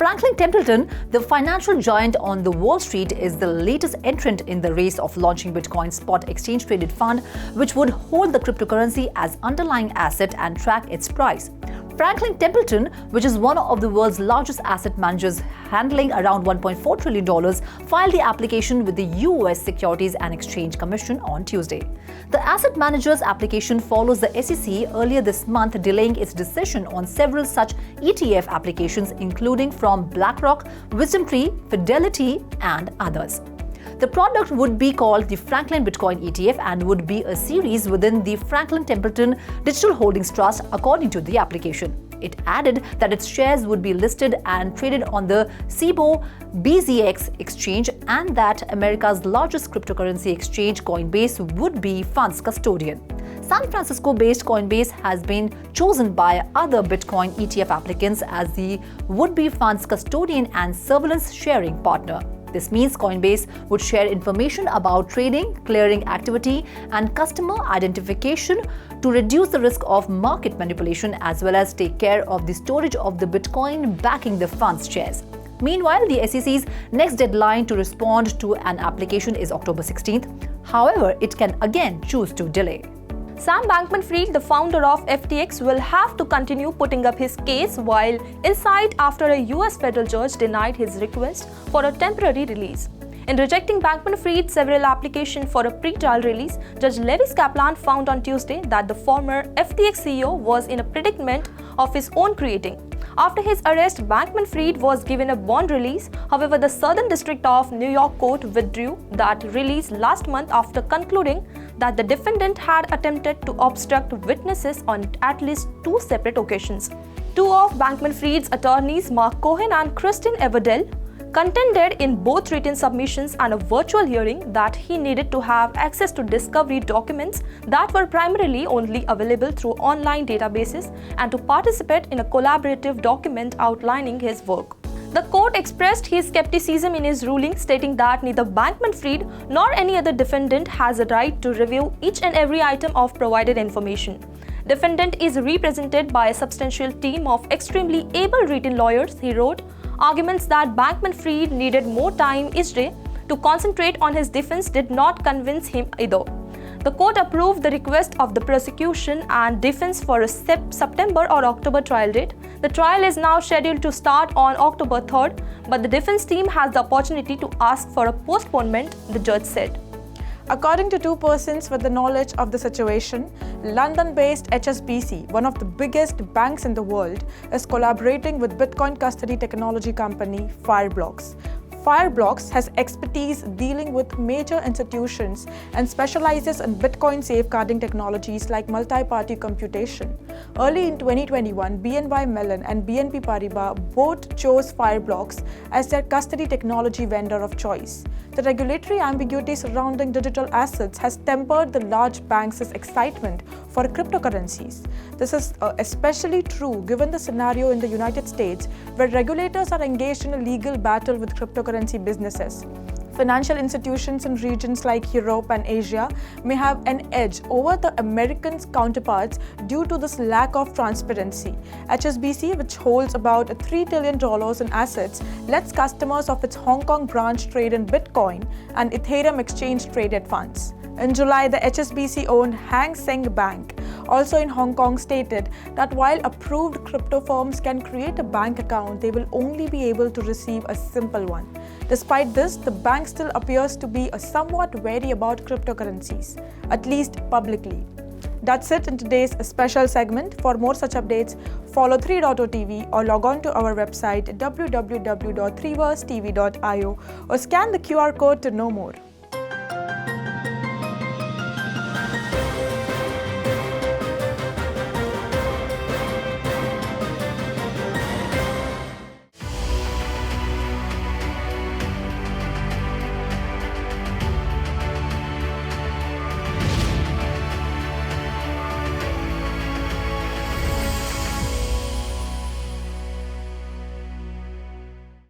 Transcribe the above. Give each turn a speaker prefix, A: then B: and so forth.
A: Franklin Templeton, the financial giant on the Wall Street, is the latest entrant in the race of launching Bitcoin-Spot exchange-traded fund, which would hold the cryptocurrency as underlying asset and track its price. Franklin Templeton, which is one of the world's largest asset managers handling around $1.4 trillion, filed the application with the US Securities and Exchange Commission on Tuesday. The asset manager's application follows the SEC earlier this month delaying its decision on several such ETF applications, including from BlackRock, WisdomTree, Fidelity, and others. The product would be called the Franklin Bitcoin ETF and would be a series within the Franklin Templeton Digital Holdings Trust, according to the application. It added that its shares would be listed and traded on the Cboe BZX exchange and that America's largest cryptocurrency exchange, Coinbase, would be fund's custodian. San Francisco-based Coinbase has been chosen by other Bitcoin ETF applicants as the would-be fund's custodian and surveillance sharing partner. This means Coinbase would share information about trading, clearing activity, and customer identification to reduce the risk of market manipulation, as well as take care of the storage of the Bitcoin backing the fund's shares. Meanwhile, the SEC's next deadline to respond to an application is October 16th. However, it can again choose to delay.
B: Sam Bankman-Fried, the founder of FTX, will have to continue putting up his case while inside after a US federal judge denied his request for a temporary release. In rejecting Bankman-Fried's several applications for a pre-trial release, Judge Lewis Kaplan found on Tuesday that the former FTX CEO was in a predicament of his own creating. After his arrest, Bankman-Fried was given a bond release. However, the Southern District of New York Court withdrew that release last month after concluding that the defendant had attempted to obstruct witnesses on at least two separate occasions. Two of Bankman-Fried's attorneys, Mark Cohen and Kristen Everdell, contended in both written submissions and a virtual hearing that he needed to have access to discovery documents that were primarily only available through online databases and to participate in a collaborative document outlining his work. The court expressed his skepticism in his ruling, stating that neither Bankman-Fried nor any other defendant has a right to review each and every item of provided information. Defendant is represented by a substantial team of extremely able written lawyers, he wrote. Arguments that Bankman-Fried needed more time each day to concentrate on his defense did not convince him either. The court approved the request of the prosecution and defense for a September or October trial date. The trial is now scheduled to start on October 3rd, but the defense team has the opportunity to ask for a postponement, the judge said.
C: According to two persons with the knowledge of the situation, London-based HSBC, one of the biggest banks in the world, is collaborating with Bitcoin custody technology company Fireblocks. Fireblocks has expertise dealing with major institutions and specializes in Bitcoin safeguarding technologies like multi-party computation. Early in 2021, BNY Mellon and BNP Paribas both chose Fireblocks as their custody technology vendor of choice. The regulatory ambiguity surrounding digital assets has tempered the large banks' excitement for cryptocurrencies. This is especially true given the scenario in the United States, where regulators are engaged in a legal battle with cryptocurrency businesses. Financial institutions in regions like Europe and Asia may have an edge over the American counterparts due to this lack of transparency. HSBC, which holds about $3 trillion in assets, lets customers of its Hong Kong branch trade in Bitcoin and Ethereum exchange-traded funds. In July, the HSBC-owned Hang Seng Bank, also in Hong Kong, stated that while approved crypto firms can create a bank account, they will only be able to receive a simple one. Despite this, the bank still appears to be somewhat wary about cryptocurrencies, at least publicly. That's it in today's special segment. For more such updates, follow 3.0 TV or log on to our website www.3versetv.io or scan the QR code to know more.